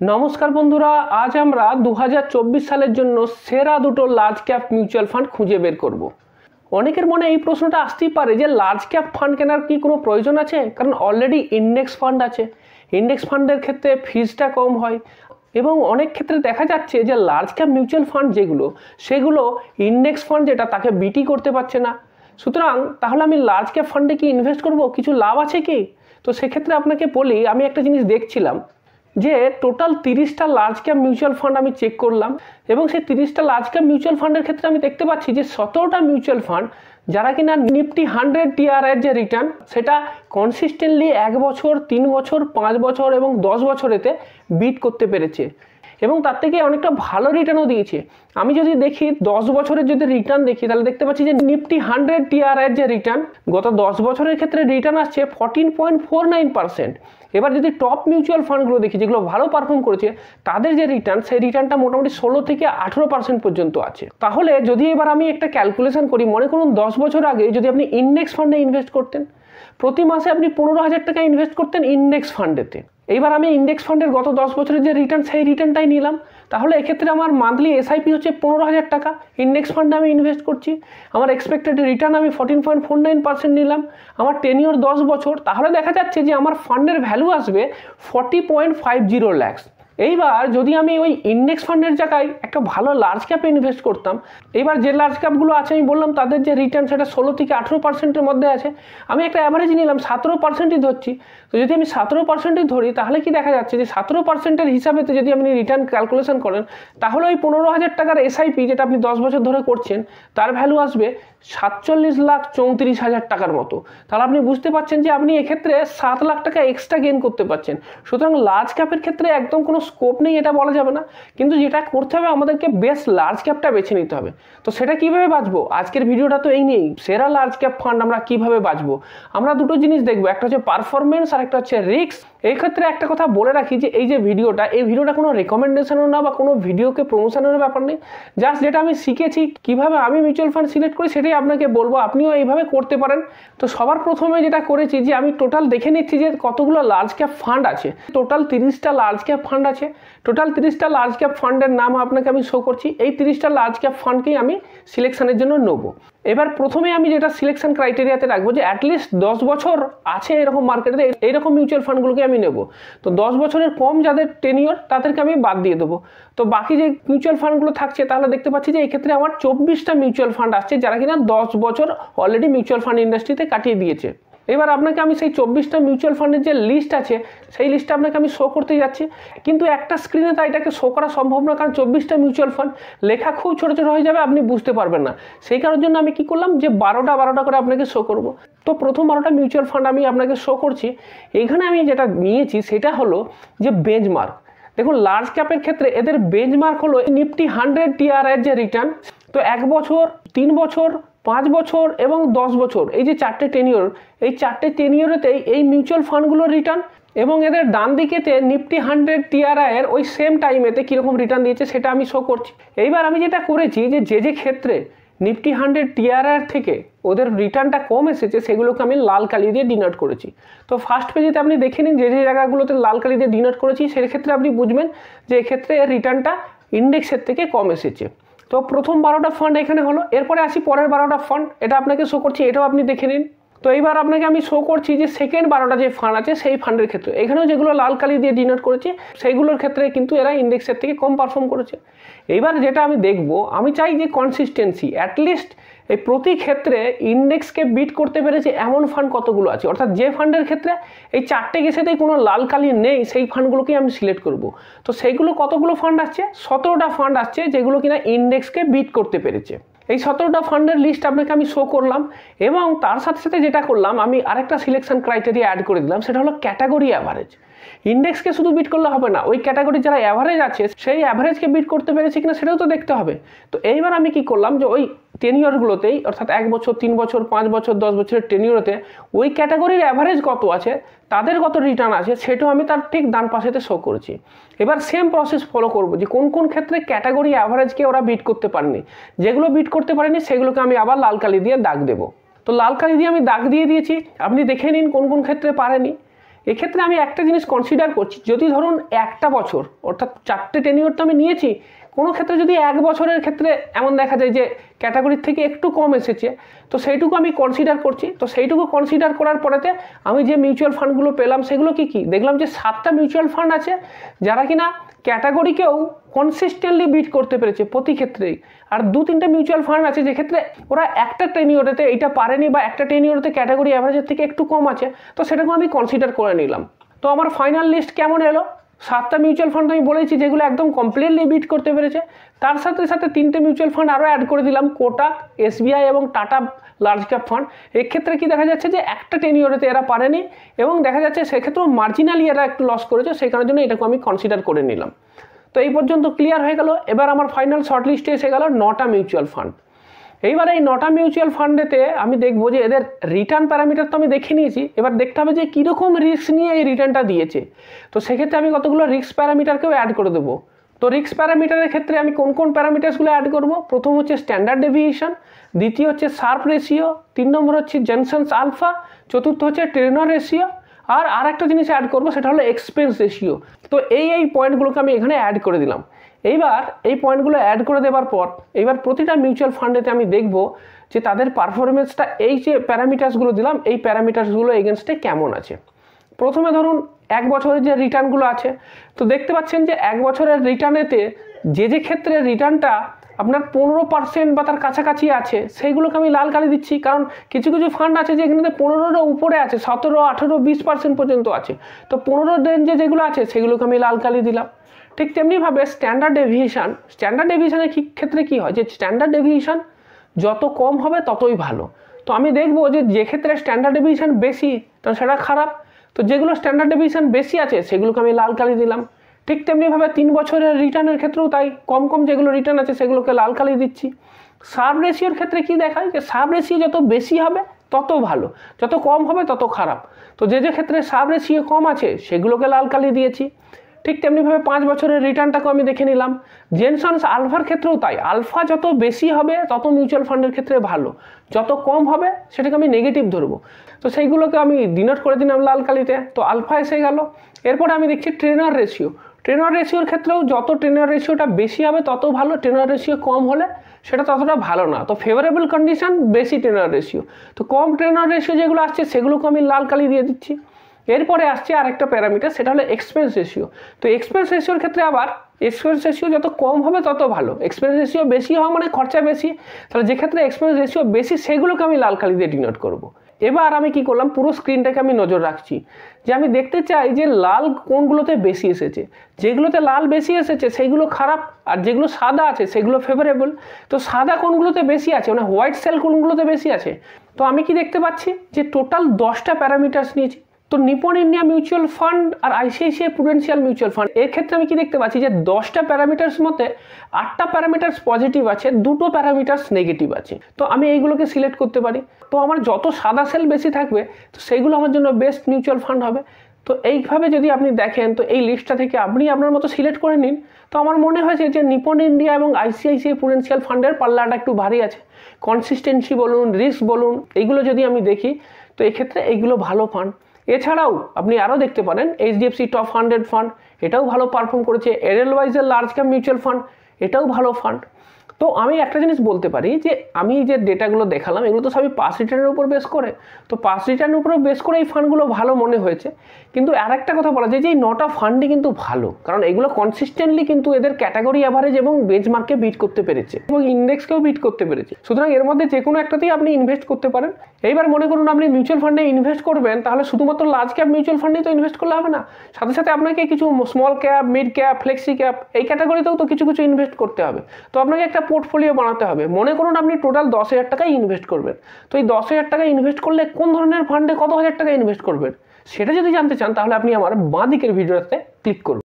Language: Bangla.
নমস্কার বন্ধুরা, আজ আমরা 2024 সালের জন্য সেরা দুটো লার্জ ক্যাপ মিউচুয়াল ফান্ড খুঁজে বের করব। অনেকের মনে এই প্রশ্নটা আসতেই পারে যে লার্জ ক্যাপ ফান্ড কেনার কি কোনো প্রয়োজন আছে, কারণ অলরেডি ইন্ডেক্স ফান্ড আছে। ইন্ডেক্স ফান্ডের ক্ষেত্রে ফিজটা কম হয় এবং অনেক ক্ষেত্রে দেখা যাচ্ছে যে লার্জ ক্যাপ মিউচুয়াল ফান্ড যেগুলো সেগুলো ইন্ডেক্স ফান্ড যেটা তাকে বিটি করতে পারছে না। সুতরাং তাহলে আমি লার্জ ক্যাপ ফান্ডে কি ইনভেস্ট করব, কিছু লাভ আছে কি? তো সেক্ষেত্রে আপনাকে বলি, আমি একটা জিনিস দেখছিলাম যে টোটাল 30টা লার্জ ক্যাপ মিউচুয়াল ফান্ড আমি চেক করলাম এবং সেই 30টা লার্জ ক্যাপ মিউচুয়াল ফান্ডের ক্ষেত্রে আমি দেখতে পাচ্ছি যে 17টা মিউচুয়াল ফান্ড যারা কিনা নিফটি 100 টিআরআই যে রিটার্ন সেটা কনসিস্টেন্টলি 1 বছর, 3 বছর, 5 বছর এবং 10 বছরেতে বিট করতে পেরেছে এবং তার থেকে অনেকটা ভালো রিটার্নও দিয়েছে। আমি যদি দেখি 10 বছরের যদি রিটার্ন দেখি তাহলে দেখতে পাচ্ছি যে নিফটি 100 টিআরআই যে রিটার্ন গত 10 বছরের ক্ষেত্রে রিটার্ন আসছে 14.49%। এবার যদি টপ মিউচুয়াল ফান্ডগুলো দেখি যেগুলো ভালো পারফর্ম করেছে তাদের যে রিটার্ন সেই রিটার্নটা মোটামুটি 16 থেকে 18% পর্যন্ত আছে। তাহলে যদি এবার আমি একটা ক্যালকুলেশন করি, মনে করুন 10 বছর আগে যদি আপনি ইন্ডেক্স ফান্ডে ইনভেস্ট করতেন, প্রতি মাসে আপনি 15,000 টাকা ইনভেস্ট করতেন ইন্ডেক্স ফান্ডেতে। এইবার আমি ইন্ডেক্স ফান্ডের গত 10 বছরের যে রিটার্ন সেই রিটার্নটাই নিলাম, তাহলে এক্ষেত্রে আমার মান্থলি এসআইপি হচ্ছে 15,000 টাকা। ইন্ডেক্স ফান্ডে আমি ইনভেস্ট করছি, আমার এক্সপেক্টেড রিটার্ন আমি 14.49% নিলাম, আমার টেনিওর 10 বছর, তাহলে দেখা যাচ্ছে যে আমার ফান্ডের ভ্যালু আসবে 40.50 lakhs। এইবার যদি আমি ওই ইন্ডেক্স ফান্ডের জায়গায় একটা ভালো লার্জ ক্যাপে ইনভেস্ট করতাম, এইবার যে লার্জ ক্যাপগুলো আছে আমি বললাম তাদের যে রিটার্ন সেটা 16 থেকে 18%-এর মধ্যে আছে, আমি একটা অ্যাভারেজ নিলাম 17%ই ধরছি। তো যদি আমি 17%ই ধরি তাহলে কি দেখা যাচ্ছে যে 17%-এর হিসাবেতে যদি আপনি রিটার্ন ক্যালকুলেশন করেন তাহলে ওই 15,000 টাকার এসআইপি যেটা আপনি 10 বছর ধরে করছেন তার ভ্যালু আসবে 47,34,000 টাকার মতো। তাহলে আপনি বুঝতে পারছেন যে আপনি এক্ষেত্রে 7 লাখ টাকা এক্সট্রা গেইন করতে পারছেন। সুতরাং লার্জ ক্যাপের ক্ষেত্রে একদম কোনো স্কোপ নেই এটা বলা যাবে না, কিন্তু যেটা করতে হবে আমাদেরকে বেস্ট লার্জ ক্যাপটা বেছে নিতে হবে। তো সেটা কিভাবে বাঁচবো, আজকের ভিডিওটা তো এই নিয়েই, সেরা লার্জ ক্যাপ ফান্ড আমরা কিভাবে বাঁচবো। আমরা দুটো জিনিস দেখবো, একটা হচ্ছে পারফরমেন্স আর একটা হচ্ছে রিস্ক। এই ক্ষেত্রে একটা কথা বলে রাখি যে এই যে ভিডিওটা কোনো রেকমেন্ডেশনও না বা কোনো ভিডিওকে প্রমোশনের ব্যাপার নেই, জাস্ট যেটা আমি শিখেছি কিভাবে আমি মিউচুয়াল ফান্ড সিলেক্ট করি সেটাই আপনাকে বলবো, আপনিও এইভাবে করতে পারেন। তো সবার প্রথমে যেটা করেছি যে আমি টোটাল দেখে নিচ্ছি যে কতগুলো লার্জ ক্যাপ ফান্ড আছে। টোটাল 30টা লার্জ ক্যাপ ফান্ড আছে। টোটাল 30টা লার্জ ক্যাপ ফান্ডের নাম আপনাকে আমি শো করছি। এই 30টা লার্জ ক্যাপ ফান্ডকেই আমি সিলেকশনের জন্য নেব। এবার প্রথমে আমি যেটা সিলেকশন ক্রাইটেরিয়াতে রাখবো যে অ্যাটলিস্ট 10 বছর আছে এরকম মার্কেটে, এইরকম মিউচুয়াল ফান্ডগুলোকে আমি নেব। তো 10 বছরের কম যাদের টেনিওর তাদেরকে আমি বাদ দিয়ে দেবো। তো বাকি যে মিউচুয়াল ফান্ডগুলো থাকছে তাহলে দেখতে পাচ্ছি যে এই ক্ষেত্রে আমার 24টা মিউচুয়াল ফান্ড আসছে যারা কিনা 10 বছর অলরেডি মিউচুয়াল ফান্ড ইন্ডাস্ট্রিতে কাটিয়ে দিয়েছে। এবার আপনাকে আমি সেই 24টা মিউচুয়াল ফান্ডের যে লিস্ট আছে সেই লিস্টটা আপনাকে আমি শো করতে যাচ্ছি, কিন্তু একটা স্ক্রিনে তো এটাকে শো করা সম্ভব না, কারণ 24টা মিউচুয়াল ফান্ড লেখা খুব ছোটো ছোটো হয়ে যাবে, আপনি বুঝতে পারবেন না। সেই কারণের জন্য আমি কি করলাম যে 12টা করে আপনাকে শো করব। তো প্রথম 12টা মিউচুয়াল ফান্ড আমি আপনাকে শো করছি। এইখানে আমি যেটা নিয়েছি সেটা হলো যে বেঞ্চমার্ক। দেখুন লার্জ ক্যাপের ক্ষেত্রে এদের বেঞ্চমার্ক হলো নিফটি 100 টিআরআই যে রিটার্ন। তো 1 বছর, 3 বছর, 5 বছর এবং 10 বছর, এই যে 4টে টেনিওর, এই 4টে টেনিওরেতেই এই মিউচুয়াল ফান্ডগুলোর রিটার্ন এবং এদের ডান দিকেতে নিফটি 100 টিআরআই এর ওই সেম টাইমেতে কীরকম রিটার্ন দিয়েছে সেটা আমি শো করছি। এইবার আমি যেটা করেছি যে ক্ষেত্রে নিফটি 100 টিআরআই থেকে ওদের রিটার্নটা কম এসেছে সেগুলোকে আমি লাল কালি দিয়ে ডিনোট করেছি। তো ফার্স্ট পেজেতে আপনি দেখে নিন যে জায়গাগুলোতে লাল কালি দিয়ে ডিনোট করেছি সেক্ষেত্রে আপনি বুঝবেন যে এক্ষেত্রে এর রিটার্নটা ইন্ডেক্সের থেকে কম এসেছে। তো প্রথম 12টা ফান্ড এখানে হলো। এরপরে আসি পরের 12টা ফান্ড, এটা আপনাকে শো করছি, এটাও আপনি দেখে নিন। তো এইবার আপনাকে আমি শো করছি যে সেকেন্ড 12টা যে ফান্ড আছে সেই ফান্ডের ক্ষেত্রে এখানেও যেগুলো লাল কালি দিয়ে ডিনোট করেছে সেইগুলোর ক্ষেত্রে কিন্তু এরা ইন্ডেক্সের থেকে কম পারফর্ম করেছে। এইবার যেটা আমি দেখব, আমি চাই যে কনসিস্টেন্সি, অ্যাটলিস্ট এই প্রতি ক্ষেত্রে ইন্ডেক্সকে বিট করতে পেরেছে এমন ফান্ড কতগুলো আছে, অর্থাৎ যে ফান্ডের ক্ষেত্রে এই 4টে গেছেতেই কোনো লাল কালি নেই সেই ফান্ডগুলোকেই আমি সিলেক্ট করব। তো সেইগুলো কতগুলো ফান্ড আসছে, 17টা ফান্ড আসছে যেগুলো কিনা ইন্ডেক্সকে বিট করতে পেরেছে। এই 17টা ফান্ডের লিস্ট আপনাকে আমি শো করলাম এবং তার সাথে সাথে যেটা করলাম আমি আরেকটা সিলেকশন ক্রাইটেরিয়া অ্যাড করে দিলাম, সেটা হলো ক্যাটাগরি অ্যাভারেজ। ইন্ডেক্সকে শুধু বিট করলে হবে না, ওই ক্যাটাগরি যারা অ্যাভারেজ আছে সেই অ্যাভারেজকে বিট করতে পেরেছে কিনা সেটাও তো দেখতে হবে। তো এইবার আমি কি করলাম যে ওই টেনিওরগুলোতেই, অর্থাৎ 1 বছর, 3 বছর, 5 বছর, 10 বছরের টেনিওরেতে ওই ক্যাটাগরির অ্যাভারেজ কত আছে, তাদের কত রিটার্ন আছে সেটাও আমি তার ঠিক ডান পাশেতে শো করেছি। এবার সেম প্রসেস ফলো করব যে কোন কোন ক্ষেত্রে ক্যাটাগরি অ্যাভারেজকে ওরা বিট করতে পারেনি, যেগুলো বিট করতে পারেনি সেগুলোকে আমি আবার লাল কালি দিয়ে দাগ দেবো। তো লাল কালি দিয়ে আমি দাগ দিয়ে দিয়েছি, আপনি দেখে নিন কোন কোন ক্ষেত্রে পারেনি। এক্ষেত্রে আমি একটা জিনিস কনসিডার করছি, যদি ধরুন একটা বছর অর্থাৎ 4টে টেনিওর তো আমি নিয়েছি, কোনো ক্ষেত্রে যদি 1 বছরের ক্ষেত্রে এমন দেখা যায় যে ক্যাটাগরির থেকে একটু কম এসেছে, তো সেইটুকু আমি কনসিডার করছি। তো সেইটুকু কনসিডার করার পরেতে আমি যে মিউচুয়াল ফান্ডগুলো পেলাম সেগুলো কি দেখলাম যে 7টা মিউচুয়াল ফান্ড আছে যারা কিনা ক্যাটাগরিকেও কনসিস্টেন্টলি বিট করতে পেরেছে প্রতি ক্ষেত্রেই। আর 2-3টে মিউচুয়াল ফান্ড আছে যেক্ষেত্রে ওরা একটা টেনিওরেতে এটা পারেনি বা একটা টেনিওরেতে ক্যাটাগরি অ্যাভারেজের থেকে একটু কম আছে, তো সেটাকেও আমি কনসিডার করে নিলাম। তো আমার ফাইনাল লিস্ট কেমন এলো? 7টা মিউচুয়াল ফান্ড আমি বলেছি যেগুলো একদম কমপ্লিটলি বিট করতে পেরেছে, তার সাথে সাথে 3টে মিউচুয়াল ফান্ড আরও অ্যাড করে দিলাম, কোটাক, SBI এবং টাটা লার্জ ক্যাপ ফান্ড। এক্ষেত্রে কি দেখা যাচ্ছে যে একটা টেনিওরেতে এরা পারেনি এবং দেখা যাচ্ছে সেক্ষেত্রেও মার্জিনালি এরা একটু লস করেছে, সেই কারণের জন্য এটাকে আমি কনসিডার করে নিলাম। তো এই পর্যন্ত ক্লিয়ার হয়ে গেল। এবার আমার ফাইনাল শর্ট লিস্টে এসে গেল 9টা মিউচুয়াল ফান্ড। এইবার এই 9টা মিউচুয়াল ফান্ডেতে আমি দেখবো যে এদের রিটার্ন প্যারামিটার তো আমি দেখে নিয়েছি, এবার দেখতে হবে যে কীরকম রিস্ক নিয়ে এই রিটার্নটা দিয়েছে। তো সেক্ষেত্রে আমি কতগুলো রিস্ক প্যারামিটারকেও অ্যাড করে দেবো। তো রিস্ক প্যারামিটারের ক্ষেত্রে আমি কোন কোন প্যারামিটার্সগুলো অ্যাড করব? প্রথম হচ্ছে স্ট্যান্ডার্ড ডেভিয়েশন, দ্বিতীয় হচ্ছে শার্প রেশিও, 3 নম্বর হচ্ছে জেনসেন্স আলফা, চতুর্থ হচ্ছে টেনর রেশিও, আর একটা জিনিস অ্যাড করবো সেটা হলো এক্সপেন্স রেশিও। তো এই পয়েন্টগুলোকে আমি এখানে অ্যাড করে দিলাম। এইবার এই পয়েন্টগুলো অ্যাড করে দেওয়ার পর এইবার প্রতিটা মিউচুয়াল ফান্ডেতে আমি দেখব যে তাদের পারফরমেন্সটা এই যে প্যারামিটার্সগুলো দিলাম এই প্যারামিটার্সগুলো এগেনস্টে কেমন আছে। প্রথমে ধরুন 1 বছরের যে রিটার্নগুলো আছে, তো দেখতে পাচ্ছেন যে 1 বছরের রিটার্নেতে যে ক্ষেত্রে রিটার্নটা আপনার 15% বা তার কাছাকাছি আছে সেইগুলোকে আমি লাল কালি দিচ্ছি, কারণ কিছু ফান্ড আছে যেখানে 15-এর উপরে আছে, 17, 18, 20% পর্যন্ত আছে। তো 15 রেঞ্জে যেগুলো আছে সেগুলোকে আমি লাল কালি দিলাম। ঠিক তেমনিভাবে স্ট্যান্ডার্ড ডেভিয়েশনের ক্ষেত্রে কি হয় যে স্ট্যান্ডার্ড ডেভিয়েশন যত কম হবে ততই ভালো। তো আমি দেখবো যে ক্ষেত্রে স্ট্যান্ডার্ড ডেভিয়েশন বেশি তো সেটা খারাপ, তো যেগুলো স্ট্যান্ডার্ড ডেভিয়েশন বেশি আছে সেগুলোকে আমি লাল কালি দিলাম। ঠিক তেমনিভাবে 3 বছরের রিটার্নের ক্ষেত্রেও তাই, কম যেগুলো রিটার্ন আছে সেগুলোকে লাল কালি দিচ্ছি। শার্প রেশিওর ক্ষেত্রে কি দেখায় যে শার্প রেশিও যত বেশি হবে তত ভালো, যত কম হবে তত খারাপ। তো যে ক্ষেত্রে শার্প রেশিও কম আছে সেগুলোকে লাল কালি দিয়েছি। ঠিক তেমনিভাবে 5 বছরের রিটার্নটাকে আমি দেখে নিলাম। জেনসেন্স আলফার ক্ষেত্রেও তাই, আলফা যত বেশি হবে তত মিউচুয়াল ফান্ডের ক্ষেত্রে ভালো, যত কম হবে সেটাকে আমি নেগেটিভ ধরবো। তো সেইগুলোকে আমি ডিনোট করে দিলাম লাল কালিতে। তো আলফা এসে গেল। এরপরে আমি দেখছি টেনর রেশিওর ক্ষেত্রেও যত টেনর রেশিওটা বেশি হবে তত ভালো, টেনর রেশিও কম হলে সেটা ততটা ভালো না। তো ফেভারেবল কন্ডিশন বেশি টেনর রেশিও, তো কম টেনর রেশিও যেগুলো আসছে সেগুলোকে আমি লাল কালি দিয়ে দিচ্ছি। এরপরে আসছে আরেকটা প্যারামিটার, সেটা হলো এক্সপেন্স রেশিও। তো এক্সপেন্স রেশিওর ক্ষেত্রে আবার এক্সপেন্স রেশিও যত কম হবে তত ভালো, এক্সপেন্স রেশিও বেশি হওয়া মানে খরচা বেশি, তাহলে যে ক্ষেত্রে এক্সপেন্স রেশিও বেশি সেগুলোকে আমি লাল কালি দিয়ে ডিনোট করব। এবার আমি কি করলাম, পুরো স্ক্রিনটাকে আমি নজর রাখছি যে আমি দেখতে চাই যে লাল কোনগুলোতে বেশি এসেছে। যেগুলোতে লাল বেশি এসেছে সেইগুলো খারাপ, আর যেগুলো সাদা আছে সেগুলো ফেভারেবল। তো সাদা কোনগুলোতে বেশি আছে মানে হোয়াইট সেল কোনগুলোতে বেশি আছে। তো আমি কি দেখতে পাচ্ছি যে টোটাল 10টা প্যারামিটার্স নিয়েছি। তো নিপন ইন্ডিয়া মিউচুয়াল ফান্ড আর ICICI প্রুডেন্সিয়াল মিউচুয়াল ফান্ড এর ক্ষেত্রে আমি কি দেখতে পাচ্ছি যে 10টা প্যারামিটার্স মধ্যে 8টা প্যারামিটার্স পজিটিভ আছে, 2টো প্যারামিটার্স নেগেটিভ আছে। তো আমি এইগুলোকে সিলেক্ট করতে পারি। তো আমার যত সাদা সেল বেশি থাকবে তো সেইগুলো আমার জন্য বেস্ট মিউচুয়াল ফান্ড হবে। তো এইভাবে যদি আপনি দেখেন তো এই লিস্টটা থেকে আপনি আপনার মতো সিলেক্ট করে নিন। তো আমার মনে হয়েছে যে নিপন ইন্ডিয়া এবং ICICI প্রুডেন্সিয়াল ফান্ডের পাল্লাটা একটু ভারী আছে, কনসিস্টেন্সি বলুন, রিস্ক বলুন, এইগুলো যদি আমি দেখি তো এক্ষেত্রে এইগুলো ভালো ফান্ড। এছাড়াও আপনি আরও দেখতে পারেন HDFC টপ 100 ফান্ড, এটাও ভালো পারফর্ম করেছে। এডেলওয়াইজের লার্জ ক্যাপ মিউচুয়াল ফান্ড, এটাও ভালো ফান্ড। তো আমি একটা জিনিস বলতে পারি যে আমি যে ডেটাগুলো দেখালাম এগুলো তো সবই পাস রিটার্নের উপর বেস করে, তো পাস রিটার্নের উপর বেস করে এই ফান্ডগুলো ভালো মনে হয়েছে। কিন্তু আর একটা কথা বলা যায় যে এই 9টা ফান্ডই কিন্তু ভালো, কারণ এগুলো কনসিস্টেন্টলি কিন্তু এদের ক্যাটাগরি অ্যাভারেজ এবং বেঞ্চমার্ককে বিট করতে পেরেছে এবং ইন্ডেক্সকেও বিট করতে পেরেছে। সুতরাং এর মধ্যে যে কোনো একটাতেই আপনি ইনভেস্ট করতে পারেন। এইবার মনে করুন আপনি মিউচুয়াল ফান্ডে ইনভেস্ট করবেন, তাহলে শুধুমাত্র লার্জ ক্যাপ মিউচুয়াল ফান্ডেই তো ইনভেস্ট করলে হবে না, সাথে সাথে আপনাকে কিছু small cap, mid cap, flexi cap এই ক্যাটাগরিতেও তো কিছু ইনভেস্ট করতে হবে। তো আপনাকে একটা পোর্টফোলিও বানাতে হবে। মনে করুন আপনি টোটাল 10,000 টাকায় ইনভেস্ট করবেন, তো এই 10,000 টাকা ইনভেস্ট করলে কোন ধরনের ফান্ডে কত হাজার টাকা ইনভেস্ট করবেন সেটা যদি জানতে চান তাহলে আপনি আমার বাঁ দিকের ভিডিওতে ক্লিক করুন।